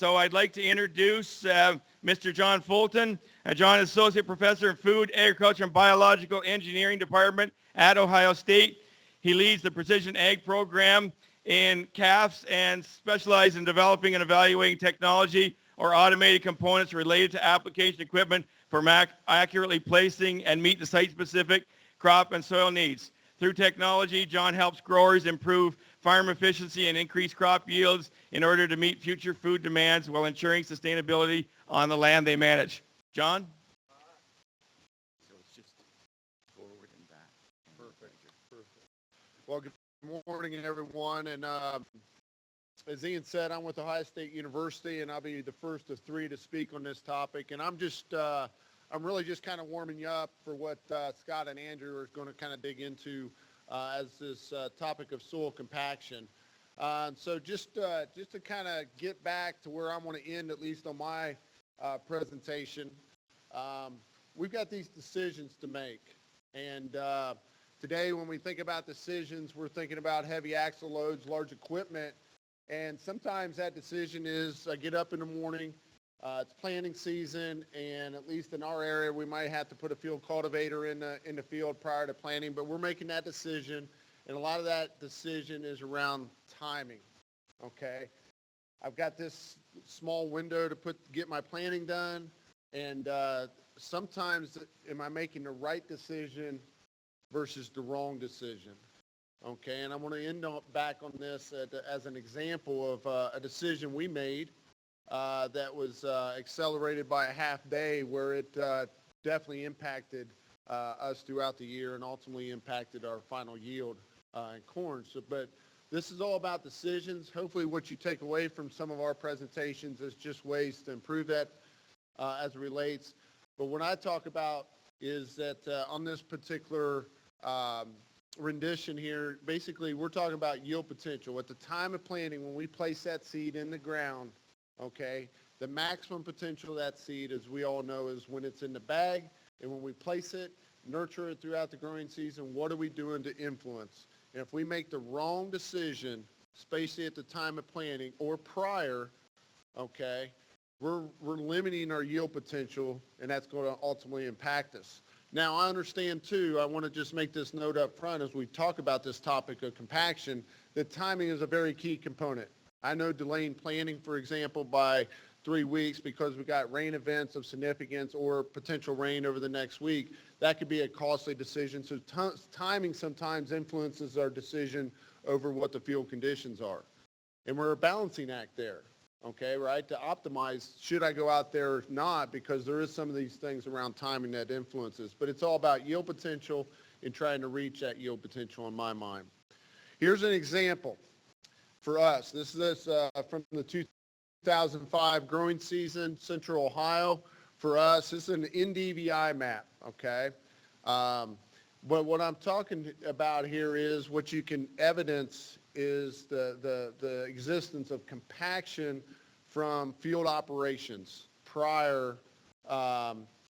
So I'd like to introduce Mr. John Fulton. John is Associate Professor in Food, Agriculture, and Biological Engineering Department at Ohio State. He leads the Precision Ag program in CAFS and specializes in developing and evaluating technology or automated components related to application equipment for accurately placing and meet the site-specific crop and soil needs. Through technology, John helps growers improve farm efficiency and increase crop yields in order to meet future food demands while ensuring sustainability on the land they manage. John? So it's just forward and back. Perfect. Well, good morning, everyone. And as Ian said, I'm with Ohio State University, and I'll be the first of three to speak on this topic. And I'm really just kind of warming you up for what Scott and Andrew are going to kind of dig into as this topic of soil compaction. So just to kind of get back to where I want to end, at least on my presentation, we've got these decisions to make. And today, when we think about decisions, we're thinking about heavy axle loads, large equipment. And sometimes that decision is I get up in the morning, it's planting season, and at least in our area, we might have to put a field cultivator in the field prior to planting, but we're making that decision, and a lot of that decision is around timing, okay? I've got this small window to get my planting done, and sometimes am I making the right decision versus the wrong decision? Okay, and I want to end up back on this as an example of a decision we made that was accelerated by a half day, where it definitely impacted us throughout the year and ultimately impacted our final yield in corn. But this is all about decisions. Hopefully what you take away from some of our presentations is just ways to improve that as it relates. But what I talk about is that on this particular rendition here, basically we're talking about yield potential. At the time of planting, when we place that seed in the ground, okay, the maximum potential of that seed, as we all know, is when it's in the bag, and when we place it, nurture it throughout the growing season, what are we doing to influence? And if we make the wrong decision, especially at the time of planting or prior, okay, we're limiting our yield potential, and that's going to ultimately impact us. Now, I understand, too, I want to just make this note up front as we talk about this topic of compaction, that timing is a very key component. I know delaying planting, for example, by 3 weeks because we got rain events of significance or potential rain over the next week, that could be a costly decision. So timing sometimes influences our decision over what the field conditions are. And we're a balancing act there. Okay, right, to optimize, should I go out there or not, because there is some of these things around timing that influences. But it's all about yield potential and trying to reach that yield potential in my mind. Here's an example for us. This is from the 2005 growing season, Central Ohio. For us, this is an NDVI map, okay? But what I'm talking about here is what you can evidence is the existence of compaction from field operations prior.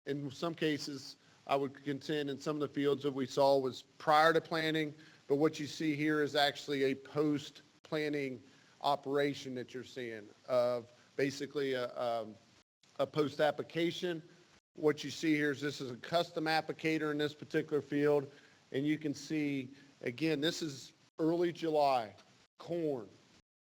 In some cases, I would contend in some of the fields that we saw was prior to planting, but what you see here is actually a post-planting operation that you're seeing of basically a post-application. What you see here is this is a custom applicator in this particular field, and you can see, again, this is early July, corn,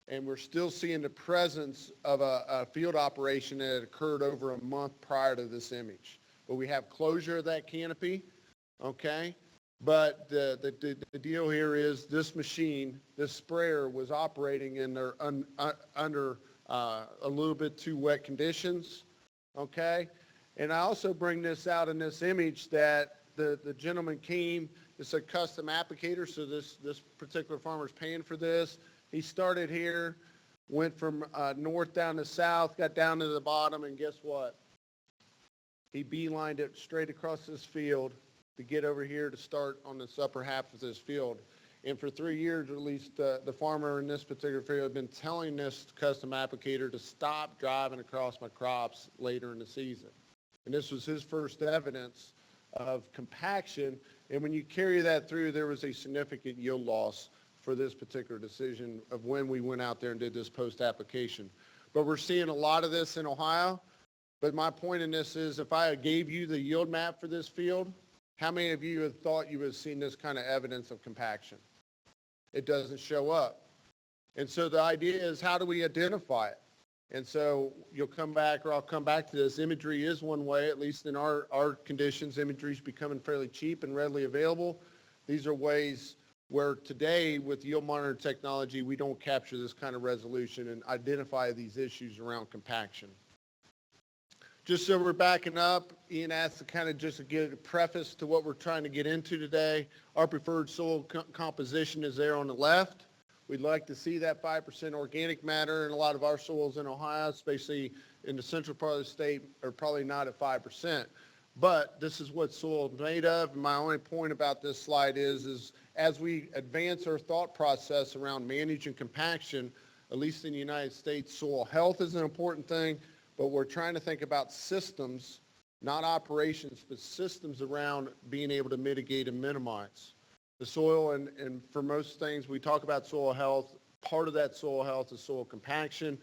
and we're still seeing the presence of a field operation that had occurred over a month prior to this image. But we have closure of that canopy, okay? But the deal here is this machine, this sprayer, was operating in there under a little bit too wet conditions, okay? And I also bring this out in this image that the gentleman came. It's a custom applicator, so this particular farmer's paying for this. He started here, went from north down to south, got down to the bottom, and guess what? He beelined it straight across this field to get over here to start on this upper half of this field. And for 3 years, at least, the farmer in this particular field had been telling this custom applicator to stop driving across my crops later in the season. And this was his first evidence of compaction. And when you carry that through, there was a significant yield loss for this particular decision of when we went out there and did this post-application. but we're seeing a lot of this in Ohio. But my point in this is if I gave you the yield map for this field, how many of you have thought you would have seen this kind of evidence of compaction? It doesn't show up. And so the idea is, how do we identify it? And so you'll come back, or I'll come back to this. Imagery is one way, at least in our conditions. Imagery is becoming fairly cheap and readily available. These are ways where today with yield monitor technology, we don't capture this kind of resolution and identify these issues around compaction. Just so we're backing up, Ian asked to kind of just get a preface to what we're trying to get into today. Our preferred soil composition is there on the left. We'd like to see that 5% organic matter, and a lot of our soils in Ohio, especially in the central part of the state, are probably not at 5%. But this is what soil is made of. And my only point about this slide is as we advance our thought process around managing compaction, at least in the United States, soil health is an important thing, but we're trying to think about systems, not operations, but systems around being able to mitigate and minimize the soil. And for most things, we talk about soil health. Part of that soil health is soil compaction.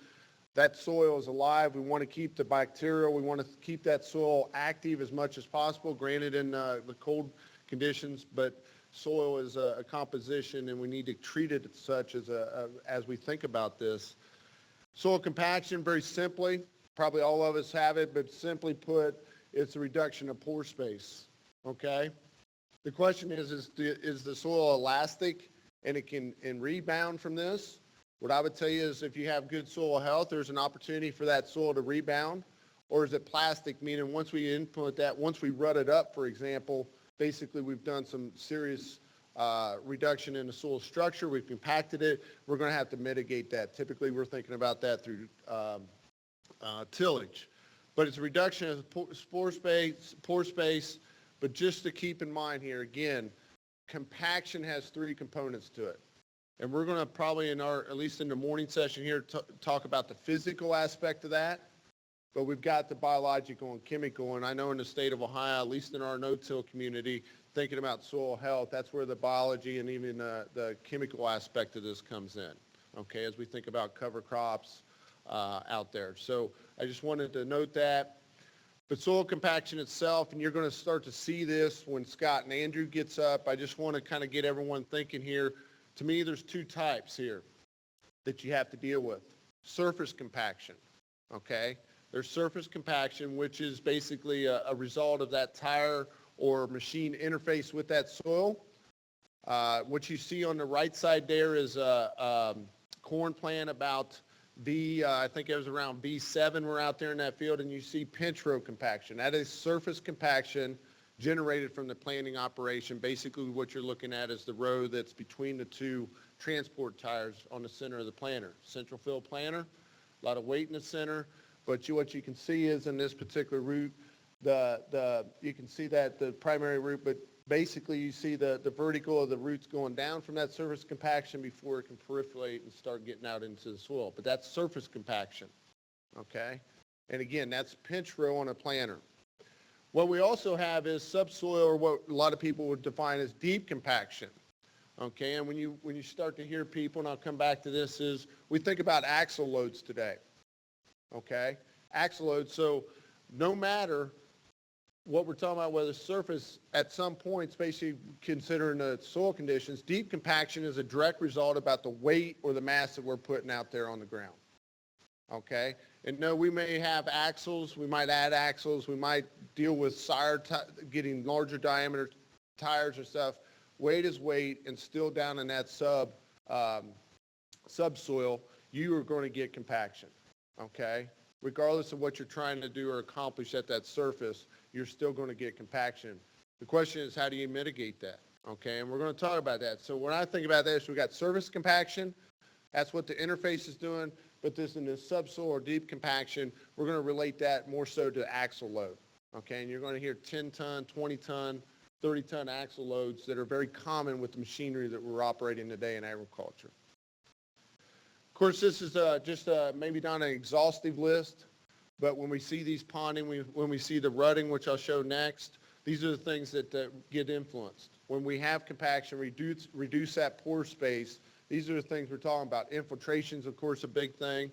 That soil is alive. We want to keep the bacterial. We want to keep that soil active as much as possible, granted in the cold conditions, but soil is a composition, and we need to treat it as such as we think about this. Soil compaction, very simply, probably all of us have it, but simply put, it's a reduction of pore space, okay? The question is the soil elastic and it can rebound from this? What I would tell you is if you have good soil health, there's an opportunity for that soil to rebound. Or is it plastic, meaning once we input that, once we rut it up, for example, basically we've done some serious reduction in the soil structure, we've compacted it, we're going to have to mitigate that. Typically we're thinking about that through tillage. But it's a reduction of pore space, but just to keep in mind here, again, compaction has three components to it. And we're going to probably at least in the morning session here, talk about the physical aspect of that. But we've got the biological and chemical. And I know in the state of Ohio, at least in our no-till community, thinking about soil health, that's where the biology and even the chemical aspect of this comes in, okay, as we think about cover crops out there. So I just wanted to note that. But soil compaction itself, and you're going to start to see this when Scott and Andrew gets up, I just want to kind of get everyone thinking here. To me, there's two types here that you have to deal with. Surface compaction, okay? There's surface compaction, which is basically a result of that tire or machine interface with that soil. What you see on the right side there is a corn plant about I think it was around B7. We're out there in that field, and you see pinch row compaction. That is surface compaction generated from the planting operation. Basically, what you're looking at is the row that's between the two transport tires on the center of the planter. Central fill planter, a lot of weight in the center. But what you can see is in this particular root, you can see that the primary root, but basically you see the vertical of the roots going down from that surface compaction before it can proliferate and start getting out into the soil. But that's surface compaction, okay? And again, that's pinch row on a planter. What we also have is subsoil, or what a lot of people would define as deep compaction, okay? And when you start to hear people, and I'll come back to this, is we think about axle loads today, okay? Axle loads, so no matter what we're talking about, whether surface at some points, basically considering the soil conditions, deep compaction is a direct result about the weight or the mass that we're putting out there on the ground, okay? And no, we may have axles, we might add axles, we might deal with getting larger diameter tires or stuff. Weight is weight, and still down in that subsoil, you are going to get compaction, okay? Regardless of what you're trying to do or accomplish at that surface, you're still going to get compaction. The question is, how do you mitigate that? Okay, and we're going to talk about that. So when I think about this, we got surface compaction. That's what the interface is doing. But this in the subsoil or deep compaction, we're going to relate that more so to axle load. Okay, and you're going to hear 10-ton, 20-ton, 30-ton axle loads that are very common with the machinery that we're operating today in agriculture. Of course, this is just maybe not an exhaustive list, but when we see these ponding, when we see the rutting, which I'll show next, these are the things that get influenced. When we have compaction, reduce that pore space, these are the things we're talking about. Infiltration's, of course, a big thing.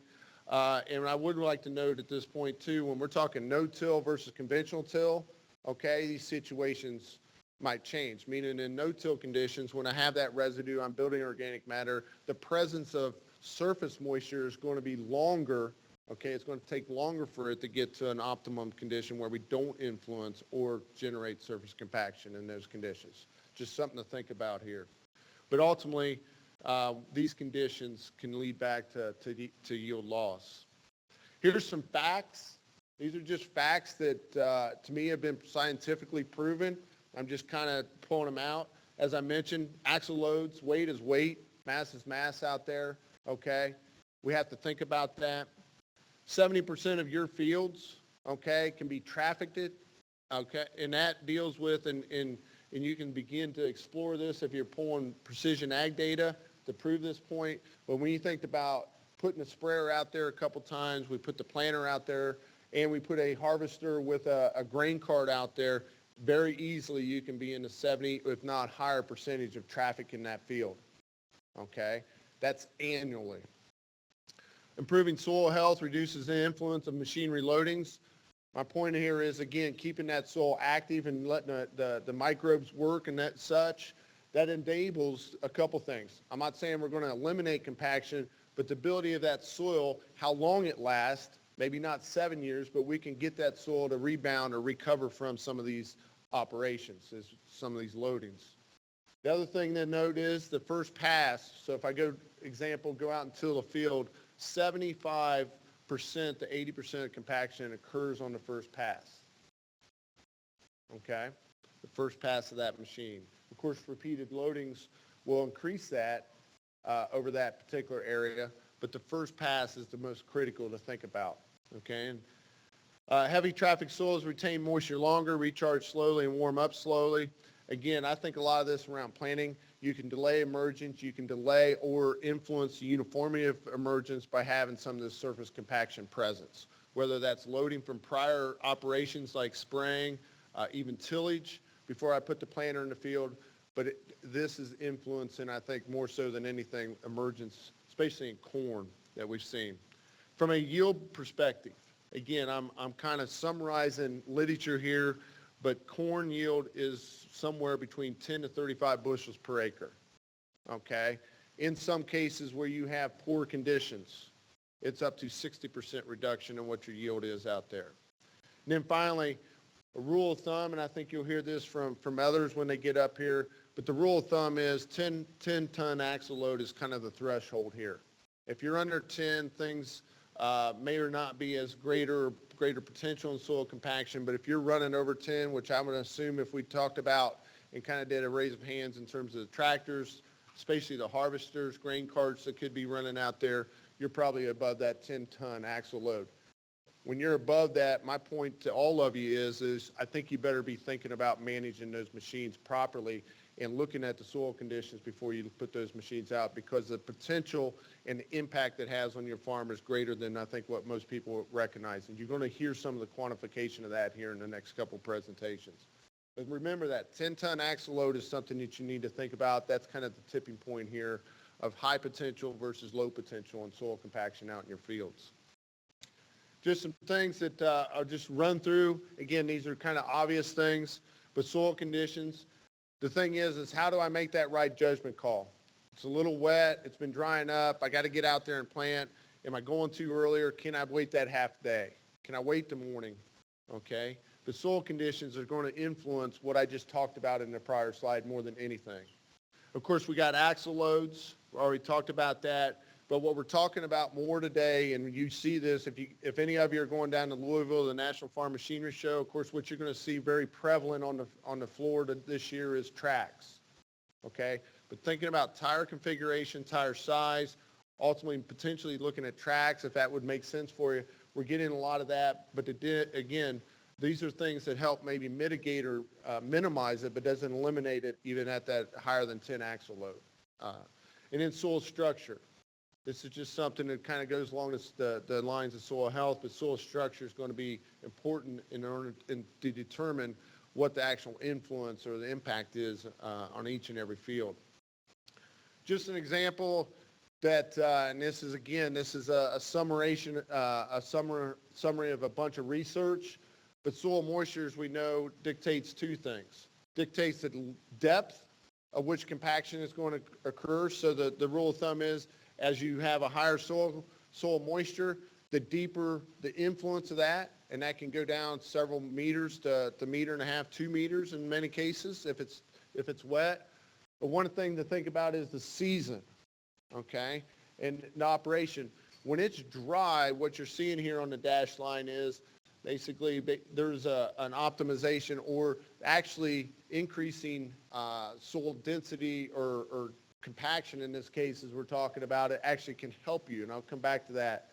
And I would like to note at this point too, when we're talking no-till versus conventional till, okay, these situations might change. Meaning in no-till conditions, when I have that residue, I'm building organic matter, the presence of surface moisture is going to be longer. Okay, it's going to take longer for it to get to an optimum condition where we don't influence or generate surface compaction in those conditions. Just something to think about here. But ultimately, these conditions can lead back to yield loss. Here's some facts. These are just facts that, to me, have been scientifically proven. I'm just kind of pulling them out. As I mentioned, axle loads, weight is weight, mass is mass out there, okay? We have to think about that. 70% of your fields, okay, can be trafficked, okay? And that deals with, and you can begin to explore this if you're pulling precision ag data to prove this point. But when you think about putting a sprayer out there a couple times, we put the planter out there, and we put a harvester with a grain cart out there, very easily you can be in the 70, if not higher percentage of traffic in that field, okay? That's annually. Improving soil health reduces the influence of machinery loadings. My point here is, again, keeping that soil active and letting the microbes work and that such, that enables a couple things. I'm not saying we're going to eliminate compaction, but the ability of that soil, how long it lasts, maybe not 7 years, but we can get that soil to rebound or recover from some of these operations, some of these loadings. The other thing to note is the first pass. So if I go out and till the field, 75% to 80% of compaction occurs on the first pass. Okay? The first pass of that machine. Of course, repeated loadings will increase that over that particular area, but the first pass is the most critical to think about. Okay? And heavy traffic soils retain moisture longer, recharge slowly, and warm up slowly. Again, I think a lot of this around planting, you can delay emergence, you can delay or influence the uniformity of emergence by having some of this surface compaction presence, whether that's loading from prior operations like spraying, even tillage before I put the planter in the field. But this is influencing, I think, more so than anything, emergence, especially in corn that we've seen. From a yield perspective, again, I'm kind of summarizing literature here, but corn yield is somewhere between 10 to 35 bushels per acre, okay? In some cases where you have poor conditions, it's up to 60% reduction in what your yield is out there. And then finally, a rule of thumb, and I think you'll hear this from others when they get up here, but the rule of thumb is 10-ton axle load is kind of the threshold here. If you're under 10, things may or not be as greater potential in soil compaction, but if you're running over 10, which I'm going to assume if we talked about and kind of did a raise of hands in terms of the tractors, especially the harvesters, grain carts that could be running out there, you're probably above that 10-ton axle load. When you're above that, my point to all of you is I think you better be thinking about managing those machines properly and looking at the soil conditions before you put those machines out, because the potential and the impact it has on your farm is greater than I think what most people recognize. And you're going to hear some of the quantification of that here in the next couple of presentations. But remember that 10-ton axle load is something that you need to think about. That's kind of the tipping point here of high potential versus low potential in soil compaction out in your fields. Just some things that I'll just run through. Again, these are kind of obvious things, but soil conditions. The thing is how do I make that right judgment call? It's a little wet. It's been drying up. I got to get out there and plant. Am I going too early, or can I wait that half day? Can I wait the morning? Okay. The soil conditions are going to influence what I just talked about in the prior slide more than anything. Of course, we got axle loads. We already talked about that. But what we're talking about more today, and you see this, if any of you are going down to Louisville, the National Farm Machinery Show, of course, what you're going to see very prevalent on the floor this year is tracks, okay? But thinking about tire configuration, tire size, ultimately potentially looking at tracks, if that would make sense for you, we're getting a lot of that. But again, these are things that help maybe mitigate or minimize it, but doesn't eliminate it even at that higher than 10 axle load. And then soil structure. This is just something that kind of goes along the lines of soil health, but soil structure is going to be important in order to determine what the actual influence or the impact is on each and every field. Just an example, that, and this is a summation, summary of a bunch of research, but soil moisture, as we know, dictates two things. Dictates the depth of which compaction is going to occur. So the rule of thumb is, as you have a higher soil moisture, the deeper the influence of that, and that can go down several meters to meter and a half, 2 meters in many cases if it's wet. But one thing to think about is the season, okay, and the operation. When it's dry, what you're seeing here on the dashed line is basically there's an optimization, or actually increasing soil density or compaction in this case, as we're talking about, it actually can help you, and I'll come back to that.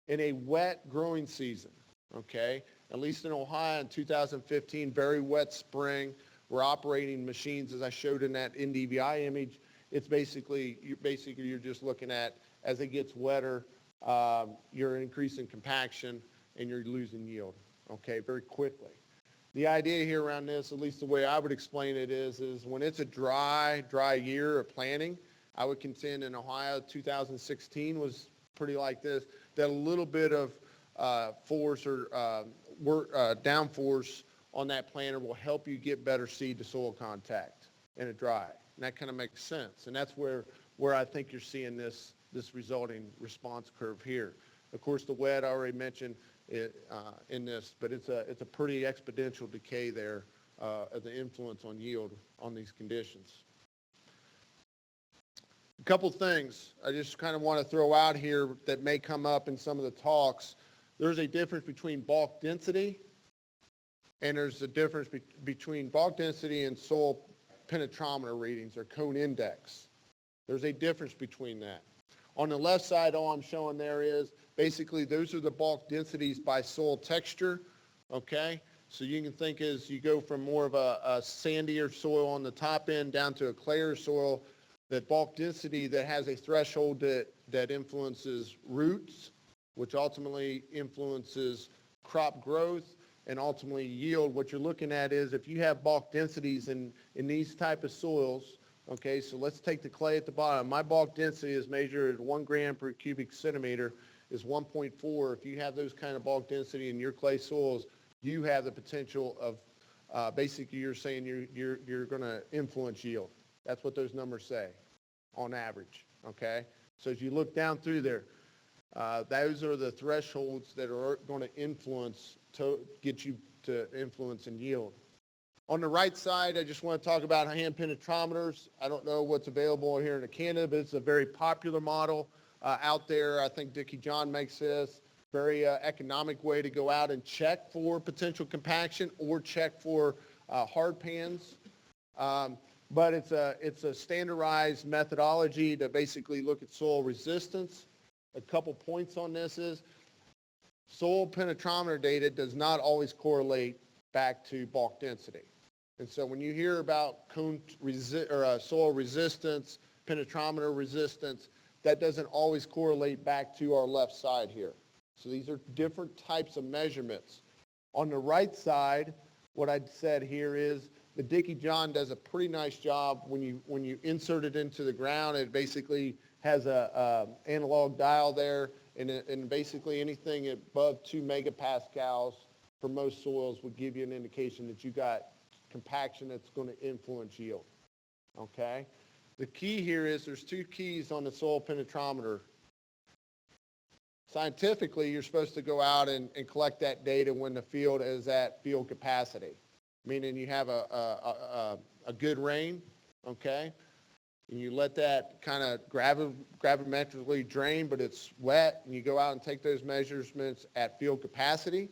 In a wet growing season, okay, at least in Ohio in 2015, very wet spring, we're operating machines, as I showed in that NDVI image. It's basically you're just looking at, as it gets wetter, you're increasing compaction and you're losing yield, okay, very quickly. The idea here around this, at least the way I would explain it, is when it's a dry year of planting, I would contend in Ohio 2016 was pretty like this, that a little bit of force or downforce on that planter will help you get better seed to soil contact in a dry. And that kind of makes sense. And that's where I think you're seeing this resulting response curve here. Of course, the wet I already mentioned in this, but it's a pretty exponential decay there of the influence on yield on these conditions. A couple things I just kind of want to throw out here that may come up in some of the talks. There's a difference between bulk density, and there's a difference between bulk density and soil penetrometer readings, or cone index. There's a difference between that. On the left side, all I'm showing there is basically those are the bulk densities by soil texture, okay? So you can think as you go from more of a sandier soil on the top end down to a clayer soil, that bulk density that has a threshold that influences roots, which ultimately influences crop growth and ultimately yield. What you're looking at is if you have bulk densities in these type of soils, okay, so let's take the clay at the bottom. My bulk density is measured at 1 gram per cubic centimeter is 1.4. If you have those kind of bulk density in your clay soils, you have the potential of basically you're saying you're going to influence yield. That's what those numbers say on average, okay? So as you look down through there, those are the thresholds that are going to influence, to get you to influence and yield. On the right side, I just want to talk about hand penetrometers. I don't know what's available here in Canada, but it's a very popular model out there. I think Dickie John makes this very economic way to go out and check for potential compaction or check for hard pans. But it's a standardized methodology to basically look at soil resistance. A couple points on this is soil penetrometer data does not always correlate back to bulk density. And so when you hear about soil resistance, penetrometer resistance, that doesn't always correlate back to our left side here. So these are different types of measurements. On the right side, what I'd said here is the Dickie John does a pretty nice job when you insert it into the ground. It basically has a analog dial there, and basically anything above 2 megapascals for most soils would give you an indication that you got compaction that's going to influence yield, okay? The key here is there's 2 keys on the soil penetrometer. Scientifically, you're supposed to go out and collect that data when the field is at field capacity, meaning you have a good rain, okay? And you let that kind of gravimetrically drain, but it's wet, and you go out and take those measurements at field capacity.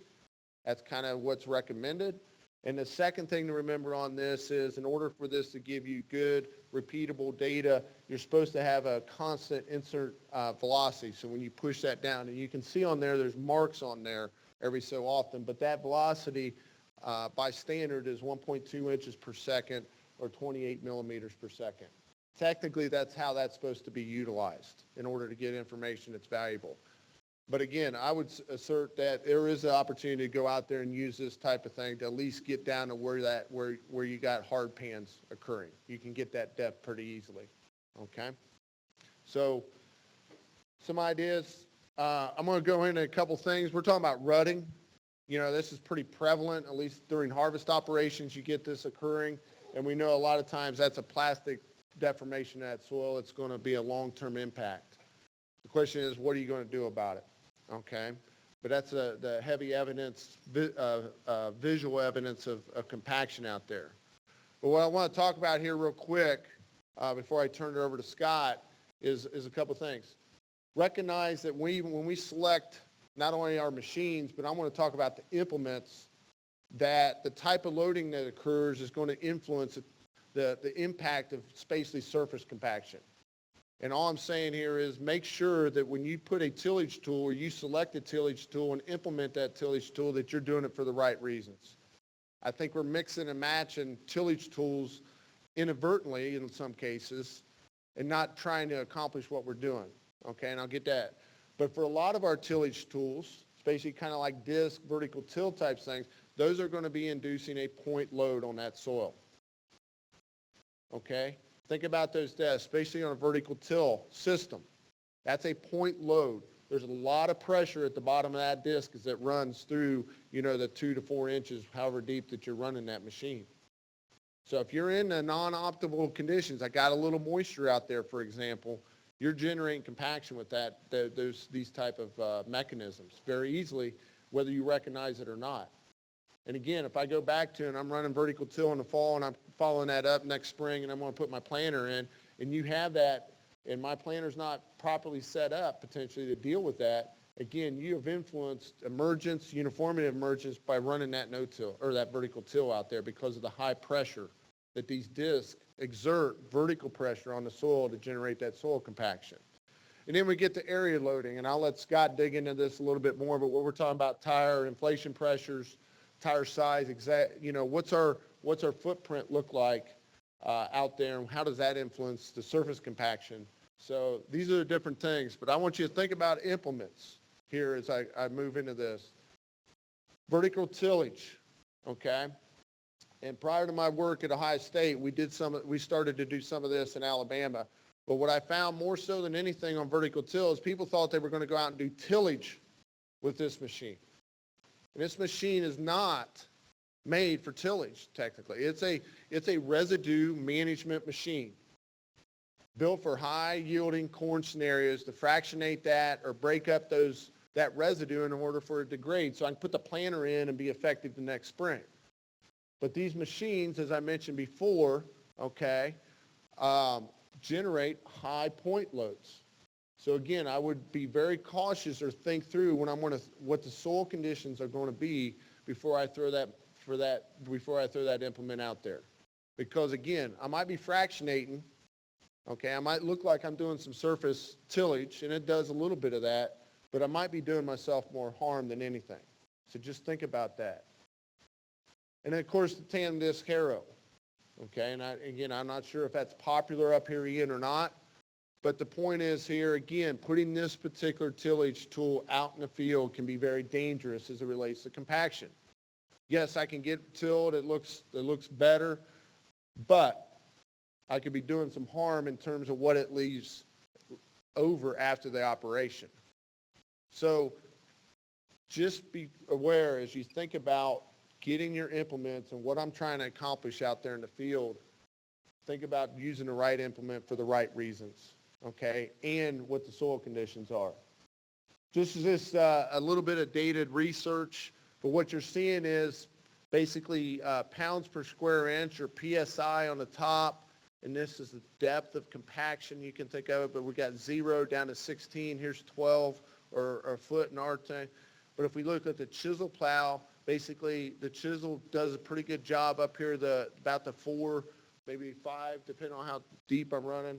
That's kind of what's recommended. And the second thing to remember on this is in order for this to give you good, repeatable data, you're supposed to have a constant insert velocity. So when you push that down, and you can see on there, there's marks on there every so often, but that velocity by standard is 1.2 inches per second or 28 millimeters per second. Technically, that's how that's supposed to be utilized in order to get information that's valuable. But again, I would assert that there is an opportunity to go out there and use this type of thing to at least get down to where you got hard pans occurring. You can get that depth pretty easily, okay? So some ideas. I'm going to go into a couple things. We're talking about rutting. You know, this is pretty prevalent, at least during harvest operations, you get this occurring. And we know a lot of times that's a plastic deformation of that soil. It's going to be a long-term impact. The question is, what are you going to do about it? Okay. But that's the heavy evidence, visual evidence of compaction out there. But what I want to talk about here real quick, before I turn it over to Scott, is a couple things. Recognize that when we select not only our machines, but I want to talk about the implements, that the type of loading that occurs is going to influence the impact of basically surface compaction. And all I'm saying here is make sure that when you put a tillage tool or you select a tillage tool and implement that tillage tool, that you're doing it for the right reasons. I think we're mixing and matching tillage tools inadvertently in some cases and not trying to accomplish what we're doing. Okay, and I'll get that. But for a lot of our tillage tools, especially kind of like disc, vertical till type things, those are going to be inducing a point load on that soil. Okay, think about those discs, especially on a vertical till system. That's a point load. There's a lot of pressure at the bottom of that disc as it runs through, you know, the 2 to 4 inches, however deep that you're running that machine. So if you're in the non-optimal conditions, I got a little moisture out there, for example, you're generating compaction with these type of mechanisms very easily, whether you recognize it or not. And again, if I go back to and I'm running vertical till in the fall and I'm following that up next spring and I'm going to put my planter in, and you have that, and my planter's not properly set up potentially to deal with that, again, you have influenced emergence, uniformity of emergence by running that no-till or that vertical till out there because of the high pressure that these discs exert vertical pressure on the soil to generate that soil compaction. And then we get to area loading, and I'll let Scott dig into this a little bit more, but what we're talking about, tire inflation pressures, tire size, you know, what's our footprint look like out there, and how does that influence the surface compaction? So these are the different things, but I want you to think about implements here as I move into this. Vertical tillage, okay? And prior to my work at Ohio State, we started to do some of this in Alabama. But what I found more so than anything on vertical till is people thought they were going to go out and do tillage with this machine. And this machine is not made for tillage, technically. It's a residue management machine built for high yielding corn scenarios to fractionate that or break up that residue in order for it to degrade so I can put the planter in and be effective the next spring. But these machines, as I mentioned before, okay, generate high point loads. So again, I would be very cautious or think through what the soil conditions are going to be before I throw that implement out there. Because again, I might be fractionating, okay, I might look like I'm doing some surface tillage, and it does a little bit of that, but I might be doing myself more harm than anything. So just think about that. And then, of course, the tandem disc harrow. Okay, and I'm not sure if that's popular up here, Ian, or not. But the point is here, again, putting this particular tillage tool out in the field can be very dangerous as it relates to compaction. Yes, I can get tilled, it looks better, but I could be doing some harm in terms of what it leaves over after the operation. So just be aware as you think about getting your implements and what I'm trying to accomplish out there in the field, think about using the right implement for the right reasons, okay, and what the soil conditions are. This is just a little bit of dated research, but what you're seeing is basically pounds per square inch or PSI on the top, and this is the depth of compaction, you can think of it, but we got 0 down to 16, here's 12 or a foot in our tank. But if we look at the chisel plow, basically the chisel does a pretty good job up here, about the 4, maybe 5, depending on how deep I'm running.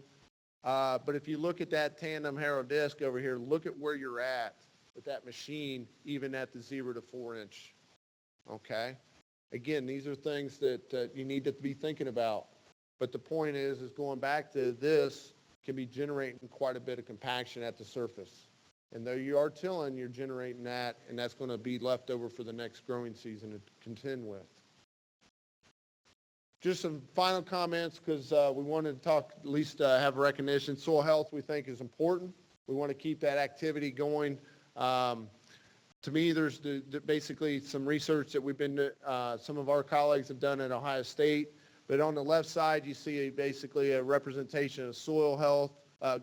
But if you look at that tandem harrow disc over here, look at where you're at with that machine, even at the 0 to 4 inch. Okay? Again, these are things that you need to be thinking about. But the point is going back to this can be generating quite a bit of compaction at the surface. And though you are tilling, you're generating that, and that's going to be left over for the next growing season to contend with. Just some final comments because we wanted to talk, at least have recognition. Soil health we think is important. We want to keep that activity going. To me, there's basically some research that some of our colleagues have done at Ohio State. But on the left side, you see basically a representation of soil health,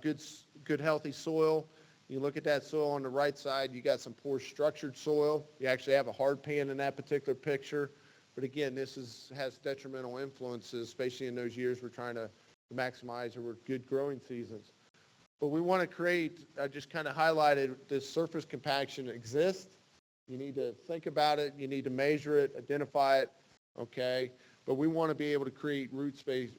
good healthy soil. You look at that soil on the right side, you got some poor structured soil. You actually have a hard pan in that particular picture. But again, this has detrimental influences, especially in those years we're trying to maximize or good growing seasons. But we want to create, I just kind of highlighted this surface compaction exists. You need to think about it. You need to measure it, identify it, okay? But we want to be able to create root space.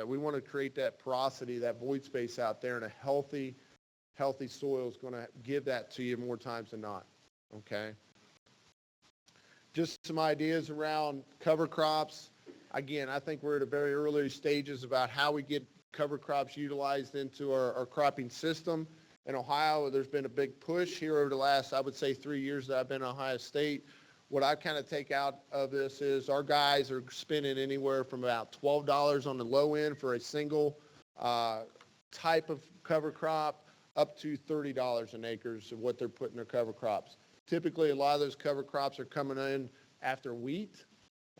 We want to create that porosity, that void space out there, and a healthy soil is going to give that to you more times than not, okay? Just some ideas around cover crops. Again, I think we're at a very early stages about how we get cover crops utilized into our cropping system. In Ohio, there's been a big push here over the last, I would say, 3 years that I've been at Ohio State. What I kind of take out of this is our guys are spending anywhere from about $12 on the low end for a single type of cover crop up to $30 an acre of what they're putting their cover crops. Typically, a lot of those cover crops are coming in after wheat,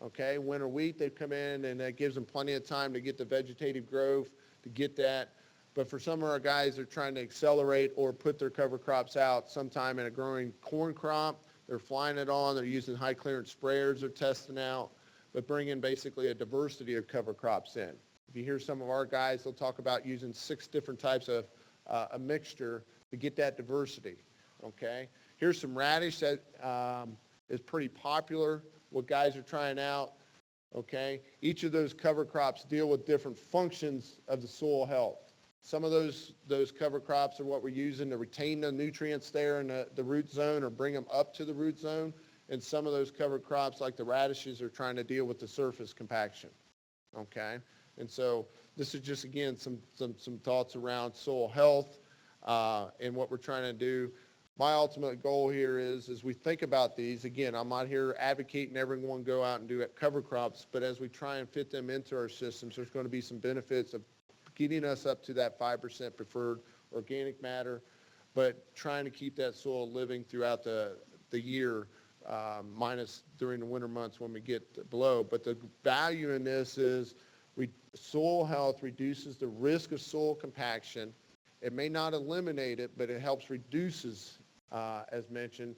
okay? Winter wheat, they come in, and that gives them plenty of time to get the vegetative growth, to get that. But for some of our guys, they're trying to accelerate or put their cover crops out sometime in a growing corn crop. They're flying it on. They're using high clearance sprayers they're testing out, but bringing basically a diversity of cover crops in. If you hear some of our guys, they'll talk about using 6 different types of a mixture to get that diversity, okay? Here's some radish that is pretty popular, what guys are trying out, okay? Each of those cover crops deal with different functions of the soil health. Some of those cover crops are what we're using to retain the nutrients there in the root zone or bring them up to the root zone. And some of those cover crops, like the radishes, are trying to deal with the surface compaction, okay? And so this is just, again, some thoughts around soil health and what we're trying to do. My ultimate goal here is, as we think about these, again, I'm not here advocating everyone go out and do cover crops, but as we try and fit them into our systems, there's going to be some benefits of getting us up to that 5% preferred organic matter, but trying to keep that soil living throughout the year, minus during the winter months when we get below. But the value in this is soil health reduces the risk of soil compaction. It may not eliminate it, but it helps reduces, as mentioned.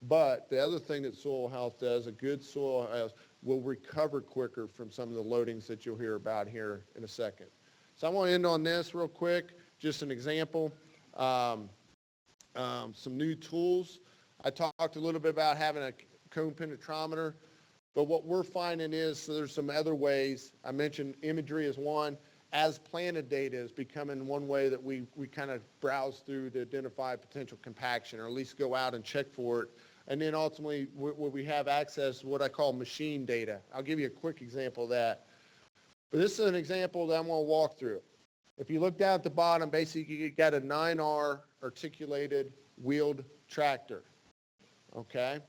But the other thing that soil health does, a good soil health will recover quicker from some of the loadings that you'll hear about here in a second. So I want to end on this real quick, just an example. Some new tools. I talked a little bit about having a cone penetrometer, but what we're finding is, so there's some other ways. I mentioned imagery as one. As planted data is becoming one way that we kind of browse through to identify potential compaction, or at least go out and check for it. And then ultimately, where we have access to what I call machine data. I'll give you a quick example of that. But this is an example that I'm going to walk through. If you look down at the bottom, basically you got a 9R articulated wheeled tractor, okay?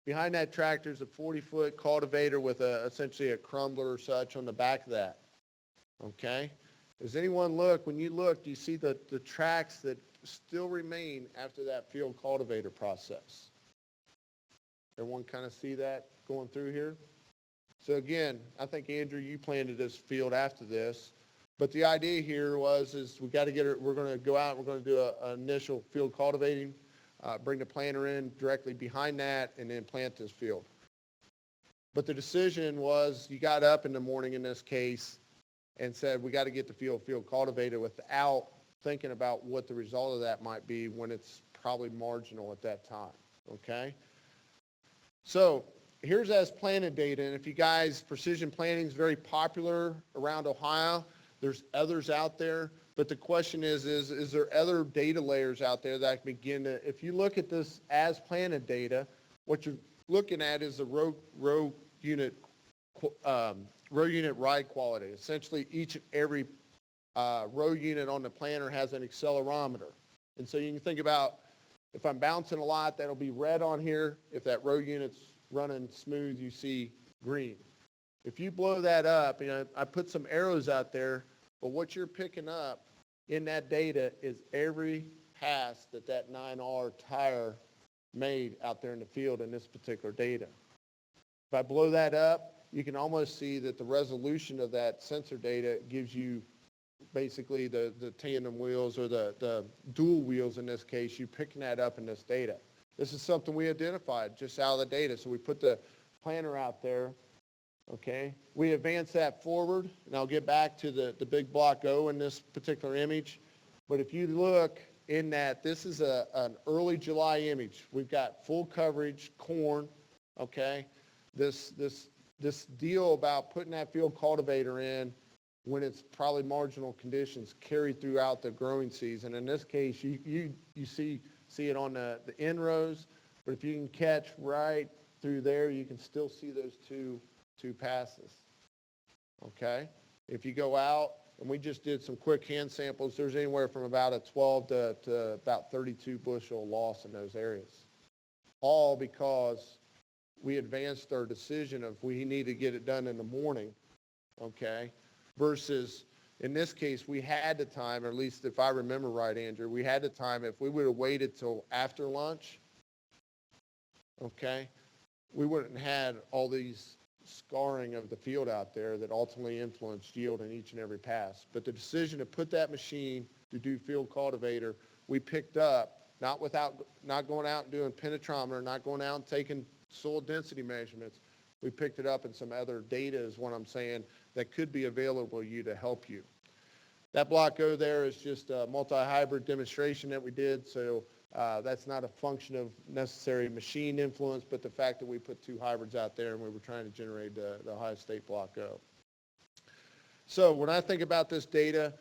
Behind that tractor is a 40-foot cultivator with essentially a crumbler or such on the back of that, okay? Does anyone look, when you look, do you see the tracks that still remain after that field cultivator process? Everyone kind of see that going through here? So again, I think, Andrew, you planted this field after this, but the idea here is we got to get it, we're going to go out, we're going to do an initial field cultivating, bring the planter in directly behind that, and then plant this field. But the decision was, you got up in the morning in this case and said, we got to get the field cultivated without thinking about what the result of that might be when it's probably marginal at that time, okay? So here's as planted data, and if you guys, precision planting is very popular around Ohio. There's others out there, but the question is there other data layers out there that can begin to, if you look at this as planted data, what you're looking at is the row unit ride quality. Essentially, each and every row unit on the planter has an accelerometer. And so you can think about, if I'm bouncing a lot, that'll be red on here. If that row unit's running smooth, you see green. If you blow that up, I put some arrows out there, but what you're picking up in that data is every pass that that 9R tire made out there in the field in this particular data. If I blow that up, you can almost see that the resolution of that sensor data gives you basically the tandem wheels or the dual wheels in this case, you picking that up in this data. This is something we identified just out of the data. So we put the planner out there, okay? We advance that forward, and I'll get back to the big block O in this particular image. But if you look in that, this is an early July image. We've got full coverage, corn, okay? This deal about putting that field cultivator in when it's probably marginal conditions carried throughout the growing season. In this case, you see it on the end rows, but if you can catch right through there, you can still see those two passes, okay? If you go out, and we just did some quick hand samples, there's anywhere from about a 12 to about 32 bushel loss in those areas, all because we advanced our decision of we need to get it done in the morning, okay, versus in this case, we had the time, or at least if I remember right, Andrew, we had the time. If we would have waited till after lunch, okay, we wouldn't have had all these scarring of the field out there that ultimately influenced yield in each and every pass. But the decision to put that machine to do field cultivator, we picked up, not going out and doing penetrometer, not going out and taking soil density measurements. We picked it up in some other data is what I'm saying that could be available to you to help you. That block O there is just a multi-hybrid demonstration that we did. So that's not a function of necessary machine influence, but the fact that we put two hybrids out there and we were trying to generate the Ohio State block O. So when I think about this data,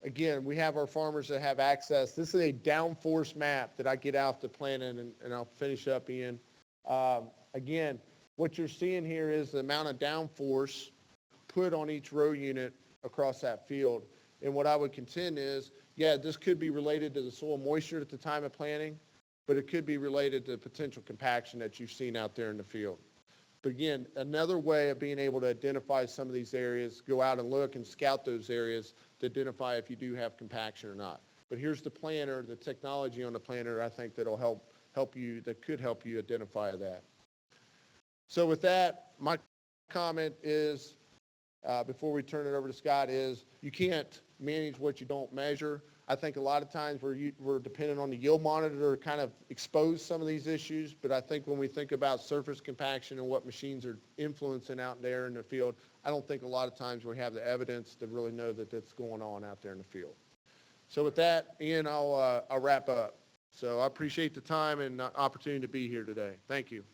again, we have our farmers that have access. This is a downforce map that I get out to planning, and I'll finish up, Ian. Again, what you're seeing here is the amount of downforce put on each row unit across that field. And what I would contend is, yeah, this could be related to the soil moisture at the time of planting, but it could be related to potential compaction that you've seen out there in the field. But again, another way of being able to identify some of these areas, go out and look and scout those areas to identify if you do have compaction or not. But here's the planner, the technology on the planner, I think that'll help you, that could help you identify that. So with that, my comment is, before we turn it over to Scott, is you can't manage what you don't measure. I think a lot of times we're dependent on the yield monitor to kind of expose some of these issues, but I think when we think about surface compaction and what machines are influencing out there in the field, I don't think a lot of times we have the evidence to really know that that's going on out there in the field. So with that, Ian, I'll wrap up. So I appreciate the time and opportunity to be here today. Thank you.